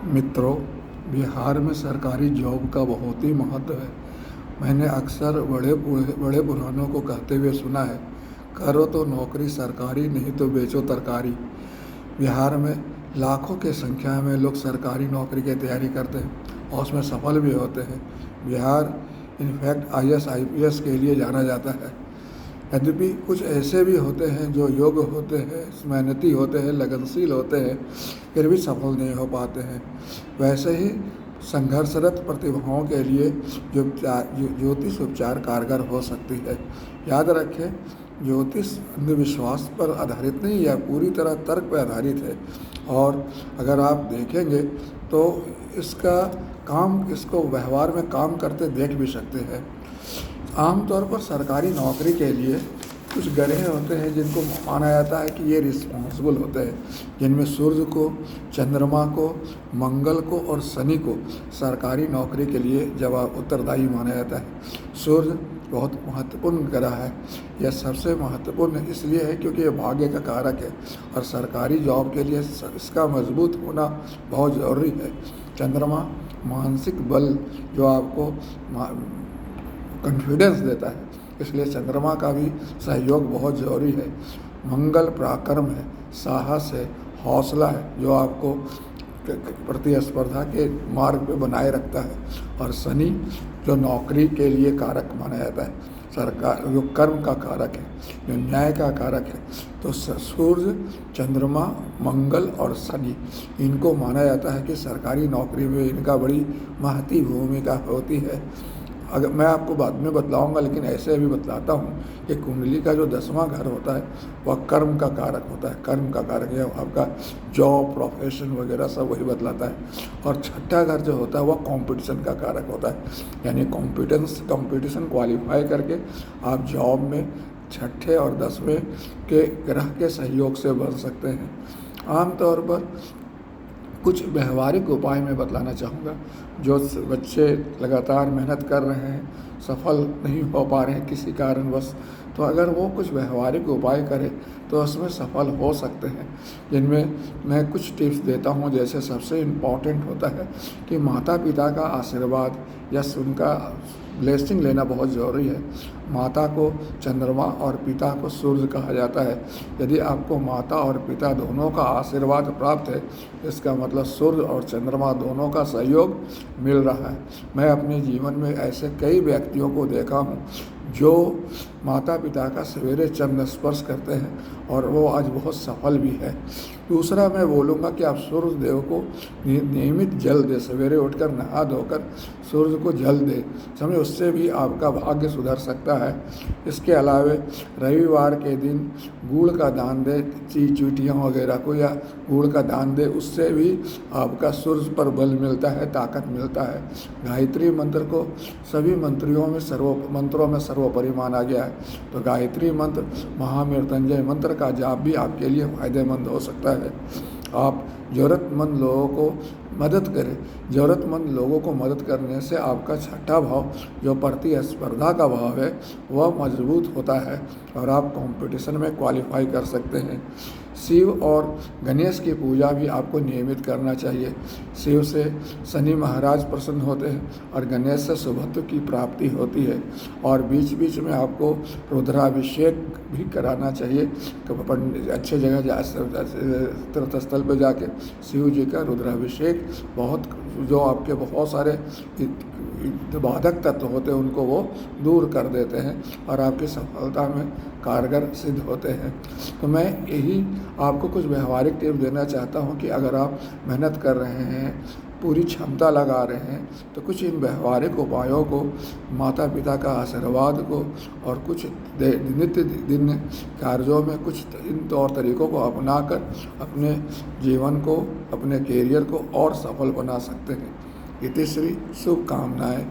मित्रों, बिहार में सरकारी जॉब का बहुत ही महत्व है। मैंने अक्सर बड़े बुढ़ानों को कहते हुए सुना है, करो तो नौकरी सरकारी, नहीं तो बेचो तरकारी। बिहार में लाखों की संख्या में लोग सरकारी नौकरी की तैयारी करते हैं और उसमें सफल भी होते हैं। बिहार इनफैक्ट IAS IPS के लिए जाना जाता है। यद्यपि कुछ ऐसे भी होते हैं जो योग्य होते हैं, मेहनती होते हैं, लगनशील होते हैं, फिर भी सफल नहीं हो पाते हैं। वैसे ही संघर्षरत प्रतिभाओं के लिए जो ज्योतिष उपचार कारगर हो सकती है। याद रखें, ज्योतिष अंधविश्वास पर आधारित नहीं है, पूरी तरह तर्क पर आधारित है। और अगर आप देखेंगे तो इसको व्यवहार में काम करते देख भी सकते हैं। आमतौर पर सरकारी नौकरी के लिए कुछ ग्रह होते हैं जिनको माना जाता है कि ये रिस्पॉन्सिबल होते हैं, जिनमें सूर्य को, चंद्रमा को, मंगल को और शनि को सरकारी नौकरी के लिए उत्तरदायी माना जाता है। सूर्य बहुत महत्वपूर्ण ग्रह है। यह सबसे महत्वपूर्ण इसलिए है क्योंकि ये भाग्य का कारक है और सरकारी जॉब के लिए इसका मजबूत होना बहुत ज़रूरी है। चंद्रमा मानसिक बल जो आपको कॉन्फिडेंस देता है, इसलिए चंद्रमा का भी सहयोग बहुत ज़रूरी है। मंगल पराक्रम है, साहस है, हौसला है, जो आपको प्रतिस्पर्धा के मार्ग पे बनाए रखता है। और शनि जो नौकरी के लिए कारक माना जाता है, सरकार जो कर्म का कारक है, जो न्याय का कारक है। तो सूर्य, चंद्रमा, मंगल और शनि, इनको माना जाता है कि सरकारी नौकरी में इनका बड़ी महती भूमिका होती है। अगर मैं आपको बाद में बतलाऊंगा, लेकिन ऐसे अभी बतलाता हूँ कि कुंडली का जो 10वां घर होता है वह कर्म का कारक होता है। कर्म का कारक है आपका जॉब, प्रोफेशन वगैरह सब वही बतलाता है। और छठा घर जो होता है वह कंपटीशन का कारक होता है, यानी कंपटीशन क्वालिफाई करके आप जॉब में छठे और 10वें के ग्रह के सहयोग से बन सकते हैं। आमतौर पर कुछ व्यवहारिक उपाय मैं बतलाना चाहूँगा। जो बच्चे लगातार मेहनत कर रहे हैं, सफल नहीं हो पा रहे हैं किसी कारणवश, तो अगर वो कुछ व्यवहारिक उपाय करें तो उसमें सफल हो सकते हैं, जिनमें मैं कुछ टिप्स देता हूँ। जैसे सबसे इम्पॉर्टेंट होता है कि माता पिता का आशीर्वाद या उनका ब्लेसिंग लेना बहुत ज़रूरी है। माता को चंद्रमा और पिता को सूर्य कहा जाता है। यदि आपको माता और पिता दोनों का आशीर्वाद प्राप्त है, इसका मतलब सूर्य और चंद्रमा दोनों का सहयोग मिल रहा है। मैं अपने जीवन में ऐसे कई व्यक्तियों को देखा हूँ जो माता पिता का सवेरे चरण स्पर्श करते हैं और वो आज बहुत सफल भी है। दूसरा मैं बोलूँगा कि आप सूर्य देव को नियमित जल दें। सवेरे उठकर नहा धोकर सूर्य को जल दें, समझे, उससे भी आपका भाग्य सुधर सकता है। इसके अलावा रविवार के दिन गुड़ का दान दें, चींटियाँ वगैरह को, या गुड़ का दान दें, उससे भी आपका सूर्य पर बल मिलता है, ताकत मिलता है। गायत्री मंत्र को सभी मंत्रों में सर्वोपरि माना गया है, तो गायत्री मंत्र, महामृत्युंजय मंत्र का जाप भी आपके लिए फायदेमंद हो सकता है। आप ज़रूरतमंद लोगों को मदद करें। ज़रूरतमंद लोगों को मदद करने से आपका छठा भाव, जो प्रतिस्पर्धा का भाव है, वह मजबूत होता है और आप कंपटीशन में क्वालिफाई कर सकते हैं। शिव और गणेश की पूजा भी आपको नियमित करना चाहिए। शिव से शनि महाराज प्रसन्न होते हैं और गणेश से शुभत्व की प्राप्ति होती है। और बीच बीच में आपको रुद्राभिषेक भी कराना चाहिए। अच्छे जगह तीर्थ स्थल पर जाके शिव जी का रुद्राभिषेक जो आपके बहुत सारे बाधक तत्व होते हैं उनको वो दूर कर देते हैं और आपकी सफलता में कारगर सिद्ध होते हैं। तो मैं यही आपको कुछ व्यवहारिक टिप्स देना चाहता हूँ कि अगर आप मेहनत कर रहे हैं, पूरी क्षमता लगा रहे हैं, तो कुछ इन व्यवहारिक उपायों को, माता पिता का आशीर्वाद को और कुछ नित्य दिन कार्यों में कुछ इन तौर तरीकों को अपनाकर अपने जीवन को, अपने कैरियर को और सफल बना सकते हैं। इतिश्री शुभकामनाएं।